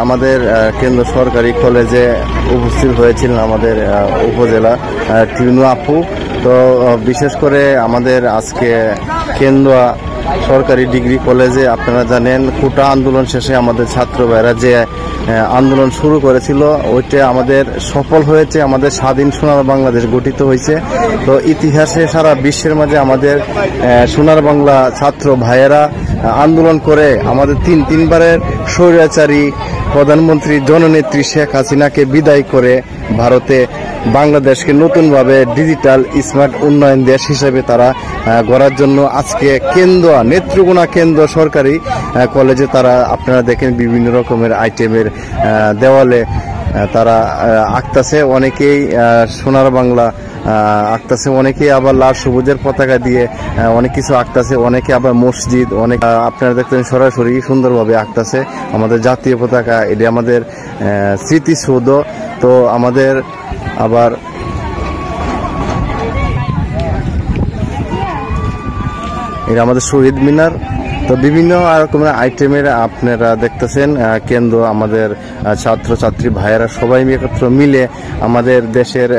আমাদের কেন্দ্র সরকারি কলেজে উপস্থিত হয়েছিলেন আমাদের উপজেলা টিনু আপু। তো বিশেষ করে আমাদের আজকে কেন্দ্র সরকারি ডিগ্রি কলেজে আপনারা জানেন কোটা আন্দোলন শেষে আমাদের ছাত্র ভাইরা যে আন্দোলন শুরু করেছিল ওইটা আমাদের সফল হয়েছে, আমাদের স্বাধীন সোনার বাংলাদেশ গঠিত হয়েছে। তো ইতিহাসে সারা বিশ্বের মাঝে আমাদের সোনার বাংলা ছাত্র ভাইয়েরা আন্দোলন করে আমাদের তিনবারের স্বৈরাচারী প্রধানমন্ত্রী জননেত্রী শেখ হাসিনাকে বিদায় করে ভারতে বাংলাদেশকে নতুনভাবে ডিজিটাল স্মার্ট উন্নয়ন দেশ হিসেবে তারা গড়ার জন্য আজকে নেত্রকোনা কেন্দ্র সরকারি কলেজে তারা আপনারা দেখেন বিভিন্ন রকমের আইটেমের দেওয়ালে তারা আঁকতাছে। অনেকেই সোনার বাংলা আঁকতাছে, অনেকেই আবার লাল সবুজের পতাকা দিয়ে অনেক কিছু আঁকতাছে, অনেকে আবার মসজিদ, অনেক আপনারা দেখতেন সরাসরি সুন্দরভাবে আঁকতাছে আমাদের জাতীয় পতাকা। এটি আমাদের স্মৃতিসৌধ। তো আমাদের আবার এটা আমাদের শহীদ মিনার। তো বিভিন্ন রকমের আইটেমের আপনারা দেখতেছেন কেন্দ্র আমাদের ছাত্রছাত্রী ভাইয়েরা সবাই একত্র মিলে আমাদের দেশের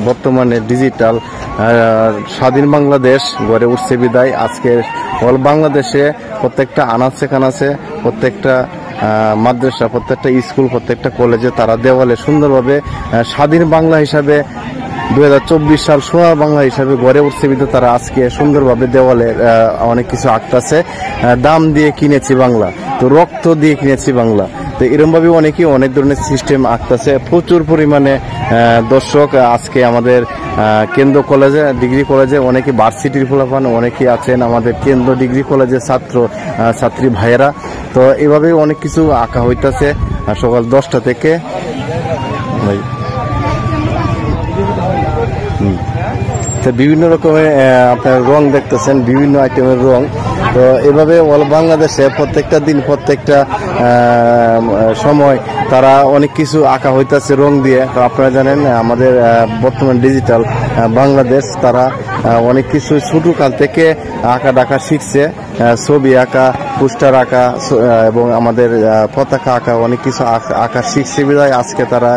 বর্তমানে ডিজিটাল স্বাধীন বাংলাদেশ গড়ে উঠছে বিদায় আজকে অল বাংলাদেশে প্রত্যেকটা আনাচে কানাচে, প্রত্যেকটা মাদ্রাসা, প্রত্যেকটা স্কুল, প্রত্যেকটা কলেজে তারা দেওয়ালে সুন্দরভাবে স্বাধীন বাংলা হিসাবে 2024 সাল সোনার বাংলা হিসাবে গড়ে উঠছে বিধে তারা আজকে সুন্দরভাবে দেওয়ালে অনেক কিছু আঁকতাছে। দাম দিয়ে কিনেছি বাংলা, তো রক্ত দিয়ে কিনেছি বাংলা। তো এরকমভাবে অনেকেই অনেক ধরনের সিস্টেম আঁকতাছে। প্রচুর পরিমাণে দর্শক আজকে আমাদের কেন্দ্র কলেজে ডিগ্রি কলেজে অনেকে ভার্সিটির ফলাফল অনেকেই আছেন আমাদের কেন্দ্র ডিগ্রি কলেজের ছাত্রী ভাইয়েরা। তো এভাবে অনেক কিছু আঁকা হইতাছে সকাল 10টা থেকে। বিভিন্ন রকমের আপনার রং দেখতেছেন, বিভিন্ন আইটেমের রং। তো এভাবে অল বাংলাদেশে প্রত্যেকটা দিন প্রত্যেকটা সময় তারা অনেক কিছু আঁকা হইতাছে রং দিয়ে। তো আপনারা জানেন আমাদের বর্তমান ডিজিটাল বাংলাদেশ, তারা অনেক কিছু ছোটো কাল থেকে আঁকা ডাকা শিখছে, ছবি আঁকা, পোস্টার আঁকা এবং আমাদের পতাকা আঁকা, অনেক কিছু আঁকা শিখছে বিধায় আজকে তারা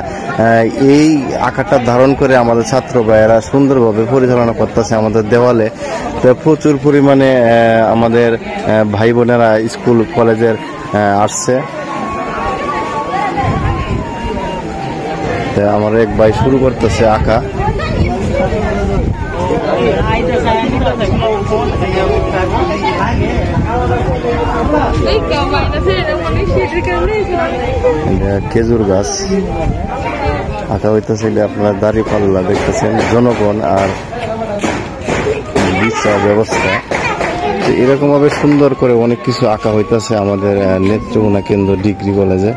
এই আঁকাটা ধারণ করে আমাদের ছাত্র ভাইয়েরা সুন্দরভাবে পরিচালনা করতেছে আমাদের দেওয়ালে। তো প্রচুর পরিমাণে আমাদের ভাই বোনেরা স্কুল কলেজের আসছে। আমার এক ভাই শুরু করতেছে আঁকা। খেজুর গাছ আঁকা হইতেছে, আপনার দাড়ি পাল্লা দেখতেছেন, জনগণ আর ভিসা ব্যবস্থা। এরকম ভাবে সুন্দর করে অনেক কিছু আঁকা হইতেছে আমাদের নেত্রকোনা কেন্দ্র ডিগ্রি কলেজে।